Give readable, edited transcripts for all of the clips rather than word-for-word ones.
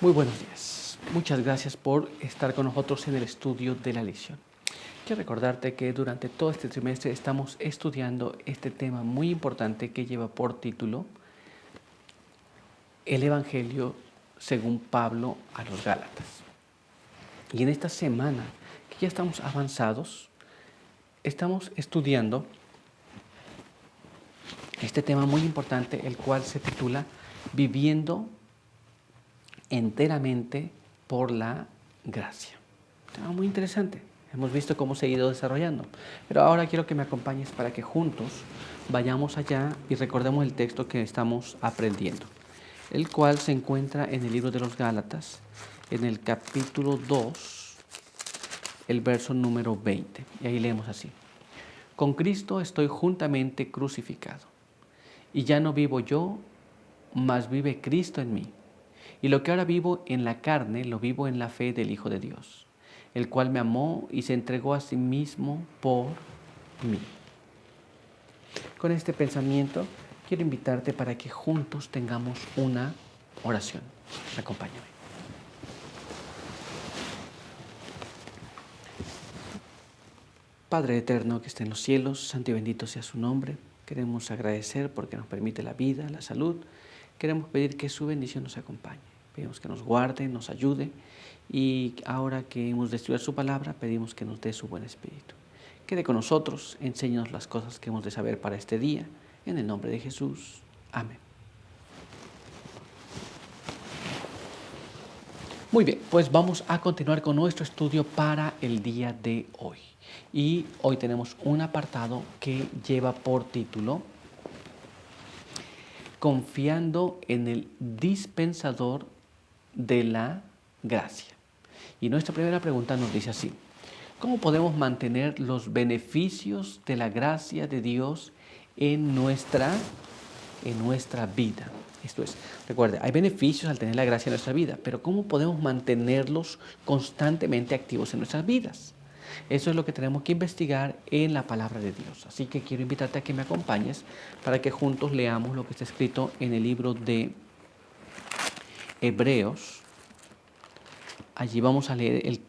Muy buenos días. Muchas gracias por estar con nosotros en el estudio de la lección. Quiero recordarte que durante todo este trimestre estamos estudiando este tema muy importante que lleva por título El Evangelio según Pablo a los Gálatas. Y en esta semana, que ya estamos avanzados, estamos estudiando este tema muy importante, el cual se titula Viviendo enteramente por la gracia. Un tema muy interesante. Hemos visto cómo se ha ido desarrollando. Pero ahora quiero que me acompañes para que juntos vayamos allá y recordemos el texto que estamos aprendiendo, el cual se encuentra en el libro de los Gálatas, en el capítulo 2, el verso número 20. Y ahí leemos así. Con Cristo estoy juntamente crucificado. Y ya no vivo yo, mas vive Cristo en mí. Y lo que ahora vivo en la carne, lo vivo en la fe del Hijo de Dios, el cual me amó y se entregó a sí mismo por mí. Con este pensamiento, quiero invitarte para que juntos tengamos una oración. Acompáñame. Padre eterno que está en los cielos, santo y bendito sea su nombre. Queremos agradecer porque nos permite la vida, la salud. Queremos pedir que su bendición nos acompañe. Pedimos que nos guarde, nos ayude y ahora que hemos de estudiar su palabra, pedimos que nos dé su buen espíritu. Quede con nosotros, enséñanos las cosas que hemos de saber para este día. En el nombre de Jesús. Amén. Muy bien, pues vamos a continuar con nuestro estudio para el día de hoy. Y hoy tenemos un apartado que lleva por título Confiando en el dispensador de la gracia. Y nuestra primera pregunta nos dice así: ¿cómo podemos mantener los beneficios de la gracia de Dios en nuestra vida? Esto es, recuerde, hay beneficios al tener la gracia en nuestra vida, pero ¿cómo podemos mantenerlos constantemente activos en nuestras vidas? Eso es lo que tenemos que investigar en la palabra de Dios. Así que quiero invitarte a que me acompañes para que juntos leamos lo que está escrito en el libro de Hebreos. Allí vamos a leer el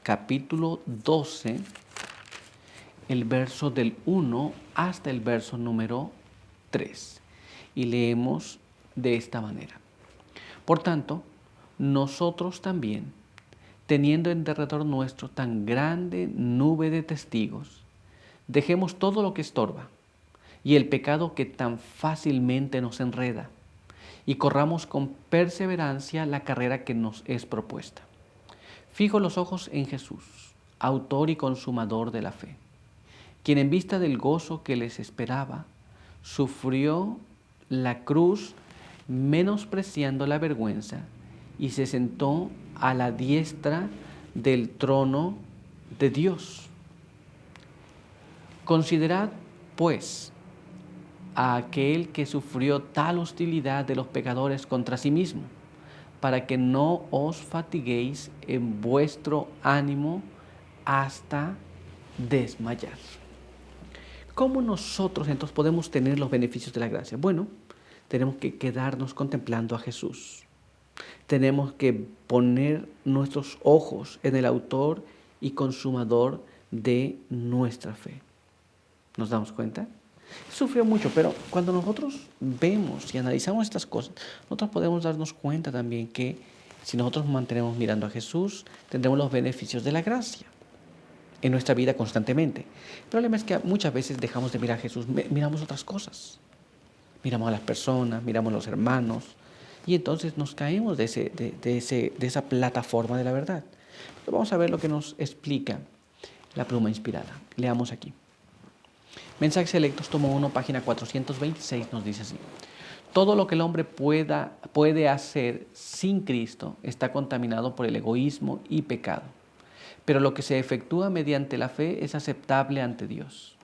capítulo 12, el verso del 1 hasta el verso número 3. Y leemos de esta manera. Por tanto, nosotros también, teniendo en derredor nuestro tan grande nube de testigos, dejemos todo lo que estorba y el pecado que tan fácilmente nos enreda, y corramos con perseverancia la carrera que nos es propuesta. Fijo los ojos en Jesús, autor y consumador de la fe, quien en vista del gozo que les esperaba, sufrió la cruz, menospreciando la vergüenza, y se sentó a la diestra del trono de Dios. Considerad, pues, a aquel que sufrió tal hostilidad de los pecadores contra sí mismo, para que no os fatiguéis en vuestro ánimo hasta desmayar. ¿Cómo nosotros entonces podemos tener los beneficios de la gracia? Bueno, tenemos que quedarnos contemplando a Jesús. Tenemos que poner nuestros ojos en el autor y consumador de nuestra fe. ¿Nos damos cuenta? Sufrió mucho, pero cuando nosotros vemos y analizamos estas cosas, nosotros podemos darnos cuenta también que si nosotros nos mantenemos mirando a Jesús, tendremos los beneficios de la gracia en nuestra vida constantemente. El problema es que muchas veces dejamos de mirar a Jesús, miramos otras cosas. Miramos a las personas, miramos a los hermanos, y entonces nos caemos de esa plataforma de la verdad. Pero vamos a ver lo que nos explica la pluma inspirada. Leamos aquí. Mensajes Selectos, tomo 1, página 426, nos dice así. Todo lo que el hombre puede hacer sin Cristo está contaminado por el egoísmo y pecado. Pero lo que se efectúa mediante la fe es aceptable ante Dios.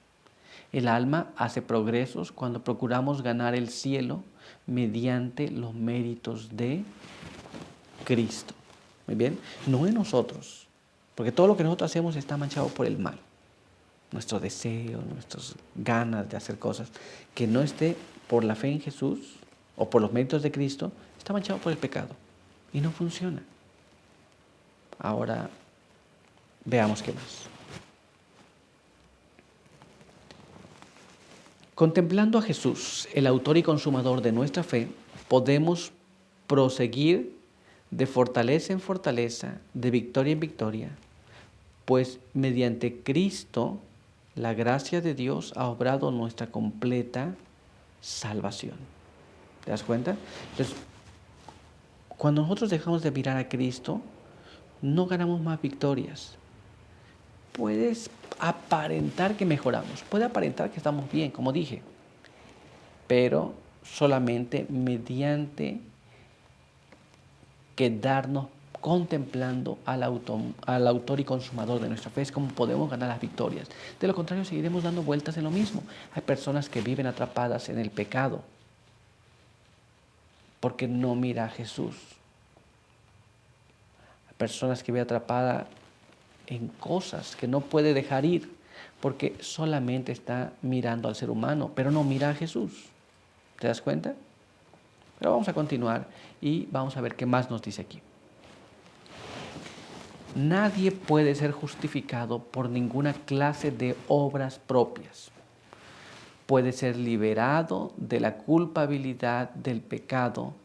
El alma hace progresos cuando procuramos ganar el cielo mediante los méritos de Cristo. Muy bien, no en nosotros, porque todo lo que nosotros hacemos está manchado por el mal. Nuestro deseo, nuestras ganas de hacer cosas que no esté por la fe en Jesús o por los méritos de Cristo, está manchado por el pecado. y no funciona. Ahora veamos qué más. Contemplando a Jesús, el autor y consumador de nuestra fe, podemos proseguir de fortaleza en fortaleza, de victoria en victoria, pues mediante Cristo la gracia de Dios ha obrado nuestra completa salvación. ¿Te das cuenta? Entonces, cuando nosotros dejamos de mirar a Cristo, no ganamos más victorias. Puedes aparentar que mejoramos, puede aparentar que estamos bien, como dije, pero solamente mediante quedarnos contemplando al autor y consumador de nuestra fe es como podemos ganar las victorias. De lo contrario, seguiremos dando vueltas en lo mismo. Hay personas que viven atrapadas en el pecado porque no mira a Jesús. Hay personas que viven atrapadas en cosas que no puede dejar ir porque solamente está mirando al ser humano, pero no mira a Jesús. ¿Te das cuenta? Pero vamos a continuar y vamos a ver qué más nos dice aquí. Nadie puede ser justificado por ninguna clase de obras propias. Puede ser liberado de la culpabilidad del pecado,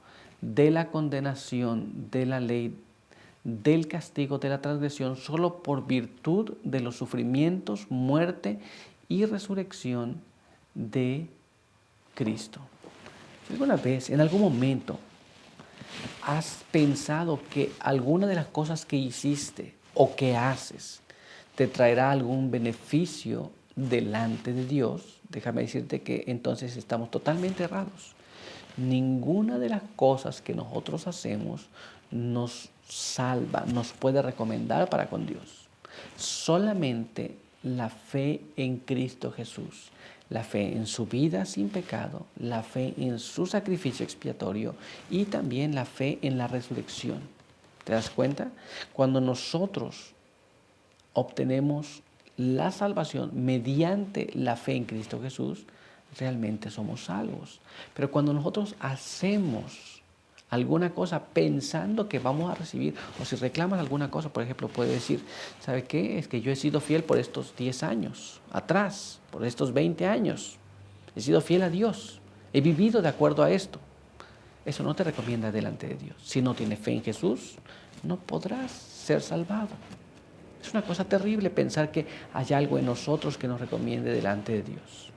de la condenación de la ley, del castigo de la transgresión, solo por virtud de los sufrimientos, muerte y resurrección de Cristo. ¿Alguna vez, en algún momento, has pensado que alguna de las cosas que hiciste o que haces te traerá algún beneficio delante de Dios? Déjame decirte que entonces estamos totalmente errados. Ninguna de las cosas que nosotros hacemos nos salva, nos puede recomendar para con Dios. Solamente la fe en Cristo Jesús, la fe en su vida sin pecado, la fe en su sacrificio expiatorio y también la fe en la resurrección. ¿Te das cuenta? Cuando nosotros obtenemos la salvación mediante la fe en Cristo Jesús, realmente somos salvos. Pero cuando nosotros hacemos alguna cosa pensando que vamos a recibir, o si reclamas alguna cosa, por ejemplo, puede decir, ¿sabe qué? Es que yo he sido fiel por estos 10 años atrás, por estos 20 años. He sido fiel a Dios. He vivido de acuerdo a esto. Eso no te recomienda delante de Dios. Si no tienes fe en Jesús, no podrás ser salvado. Es una cosa terrible pensar que hay algo en nosotros que nos recomiende delante de Dios.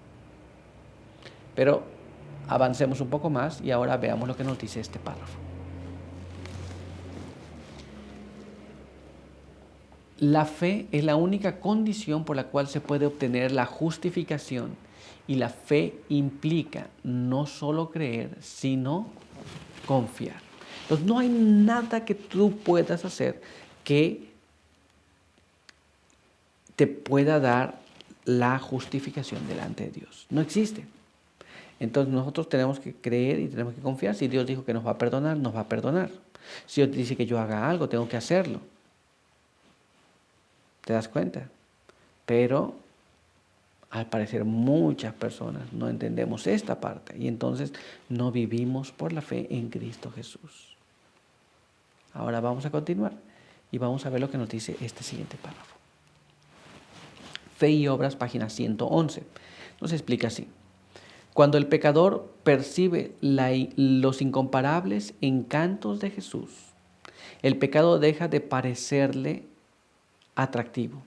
Pero avancemos un poco más y ahora veamos lo que nos dice este párrafo. La fe es la única condición por la cual se puede obtener la justificación, y la fe implica no solo creer, sino confiar. Entonces no hay nada que tú puedas hacer que te pueda dar la justificación delante de Dios. No existe. Entonces nosotros tenemos que creer y tenemos que confiar. Si Dios dijo que nos va a perdonar, nos va a perdonar. Si Dios dice que yo haga algo, tengo que hacerlo. ¿Te das cuenta? Pero al parecer muchas personas no entendemos esta parte y entonces no vivimos por la fe en Cristo Jesús. Ahora vamos a continuar y vamos a ver lo que nos dice este siguiente párrafo. Fe y obras, página 111. Nos explica así. Cuando el pecador percibe los incomparables encantos de Jesús, el pecado deja de parecerle atractivo,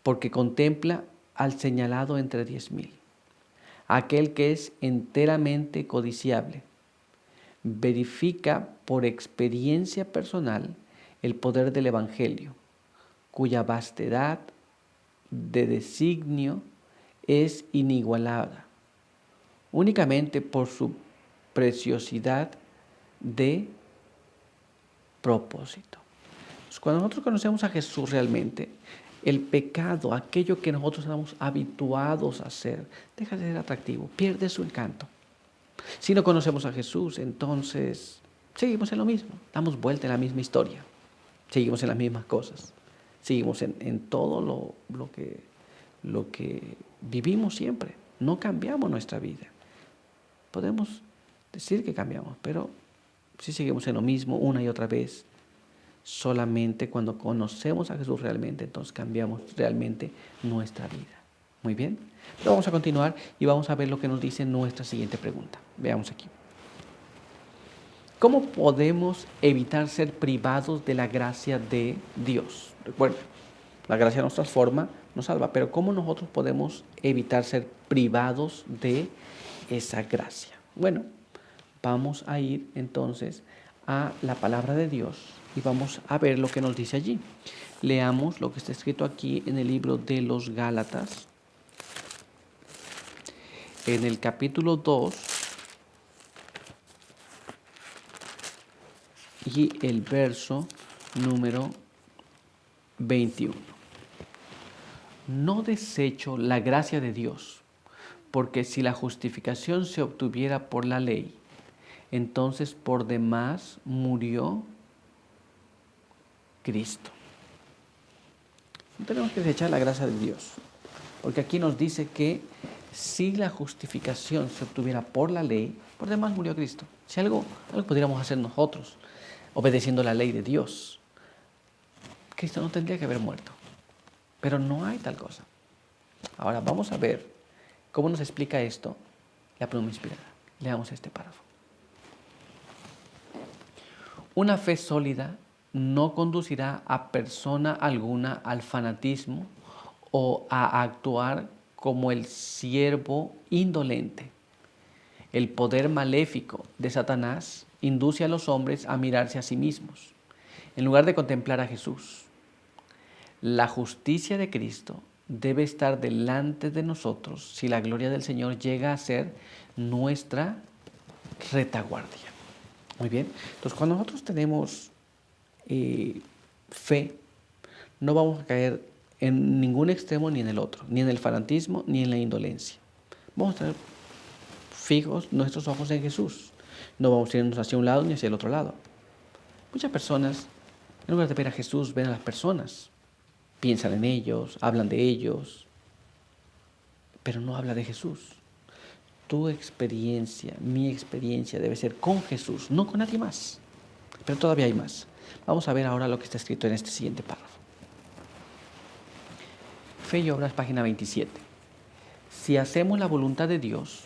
porque contempla al señalado entre 10,000, aquel que es enteramente codiciable. Verifica por experiencia personal el poder del Evangelio, cuya vastedad de designio es inigualada, únicamente por su preciosidad de propósito. Entonces, cuando nosotros conocemos a Jesús realmente, el pecado, aquello que nosotros estamos habituados a hacer, deja de ser atractivo, pierde su encanto. Si no conocemos a Jesús, entonces seguimos en lo mismo, damos vuelta en la misma historia, seguimos en las mismas cosas, seguimos en todo lo que vivimos siempre, no cambiamos nuestra vida. Podemos decir que cambiamos, pero si seguimos en lo mismo una y otra vez. Solamente cuando conocemos a Jesús realmente, entonces cambiamos realmente nuestra vida. Muy bien. Pero vamos a continuar y vamos a ver lo que nos dice nuestra siguiente pregunta. Veamos aquí. ¿Cómo podemos evitar ser privados de la gracia de Dios? Recuerda, la gracia nos transforma, nos salva, pero ¿cómo nosotros podemos evitar ser privados de esa gracia? Bueno, vamos a ir entonces a la palabra de Dios y vamos a ver lo que nos dice allí. Leamos lo que está escrito aquí en el libro de los Gálatas, en el capítulo 2 y el verso número 21. No desecho la gracia de Dios, porque si la justificación se obtuviera por la ley, entonces por demás murió Cristo. No tenemos que desechar la gracia de Dios, porque aquí nos dice que si la justificación se obtuviera por la ley, por demás murió Cristo. Si algo pudiéramos hacer nosotros, obedeciendo la ley de Dios, Cristo no tendría que haber muerto. Pero no hay tal cosa. Ahora vamos a ver cómo nos explica esto la pluma inspirada. Leamos este párrafo. Una fe sólida no conducirá a persona alguna al fanatismo o a actuar como el siervo indolente. El poder maléfico de Satanás induce a los hombres a mirarse a sí mismos, en lugar de contemplar a Jesús. La justicia de Cristo debe estar delante de nosotros si la gloria del Señor llega a ser nuestra retaguardia. Muy bien. Entonces, cuando nosotros tenemos fe, no vamos a caer en ningún extremo ni en el otro, ni en el fanatismo ni en la indolencia. Vamos a tener fijos nuestros ojos en Jesús. No vamos a irnos hacia un lado ni hacia el otro lado. Muchas personas, en lugar de ver a Jesús, ven a las personas. Piensan en ellos, hablan de ellos, pero no habla de Jesús. Tu experiencia, mi experiencia debe ser con Jesús, no con nadie más. Pero todavía hay más. Vamos a ver ahora lo que está escrito en este siguiente párrafo. Fe y Obras, página 27. Si hacemos la voluntad de Dios,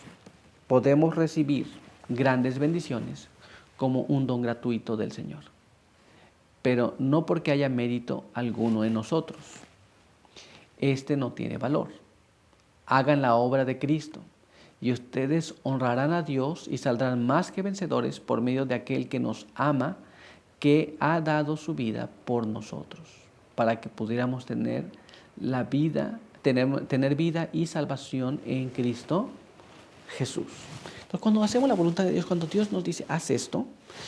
podemos recibir grandes bendiciones como un don gratuito del Señor, pero no porque haya mérito alguno en nosotros. Este no tiene valor. Hagan la obra de Cristo y ustedes honrarán a Dios y saldrán más que vencedores por medio de aquel que nos ama, que ha dado su vida por nosotros, para que pudiéramos tener la vida, tener vida y salvación en Cristo Jesús. Entonces, cuando hacemos la voluntad de Dios, cuando Dios nos dice, haz esto,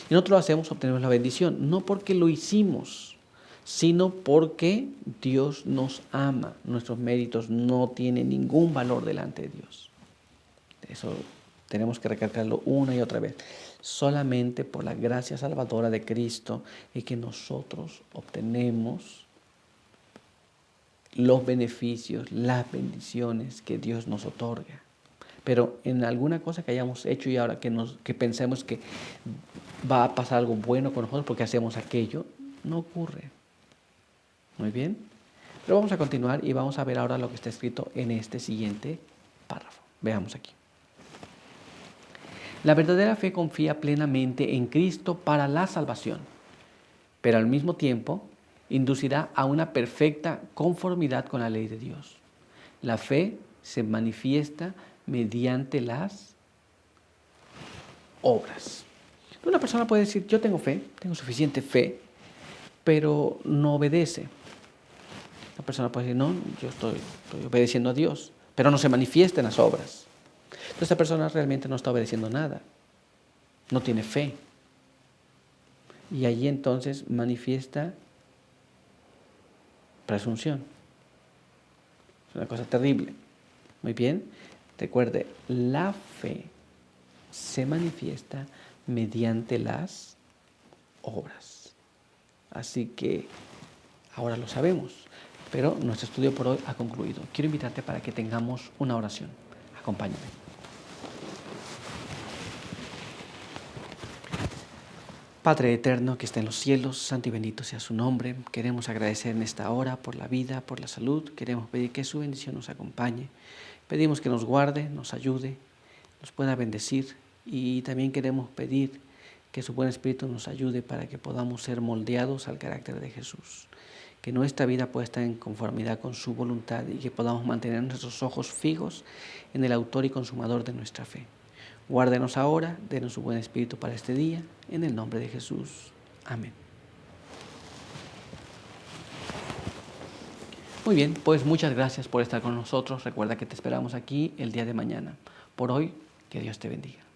y nosotros lo hacemos, obtenemos la bendición, no porque lo hicimos, sino porque Dios nos ama. Nuestros méritos no tienen ningún valor delante de Dios. Eso tenemos que recalcarlo una y otra vez. Solamente por la gracia salvadora de Cristo es que nosotros obtenemos los beneficios, las bendiciones que Dios nos otorga. Pero en alguna cosa que hayamos hecho y ahora que pensemos que va a pasar algo bueno con nosotros porque hacemos aquello, no ocurre. Muy bien. Pero vamos a continuar y vamos a ver ahora lo que está escrito en este siguiente párrafo. Veamos aquí. La verdadera fe confía plenamente en Cristo para la salvación, pero al mismo tiempo inducirá a una perfecta conformidad con la ley de Dios. La fe se manifiesta mediante las obras. Una persona puede decir, yo tengo fe, tengo suficiente fe, pero no obedece. La persona puede decir, no, yo estoy obedeciendo a Dios, pero no se manifiesta en las obras. Entonces, esta persona realmente no está obedeciendo nada, no tiene fe. Y allí entonces manifiesta presunción. Es una cosa terrible. Muy bien. Recuerde, la fe se manifiesta mediante las obras. Así que ahora lo sabemos, pero nuestro estudio por hoy ha concluido. Quiero invitarte para que tengamos una oración. Acompáñame. Padre eterno que está en los cielos, santo y bendito sea su nombre. Queremos agradecer en esta hora por la vida, por la salud. Queremos pedir que su bendición nos acompañe. Pedimos que nos guarde, nos ayude, nos pueda bendecir y también queremos pedir que su buen Espíritu nos ayude para que podamos ser moldeados al carácter de Jesús. Que nuestra vida pueda estar en conformidad con su voluntad y que podamos mantener nuestros ojos fijos en el autor y consumador de nuestra fe. Guárdenos ahora, denos su buen Espíritu para este día, en el nombre de Jesús. Amén. Muy bien, pues muchas gracias por estar con nosotros. Recuerda que te esperamos aquí el día de mañana. Por hoy, que Dios te bendiga.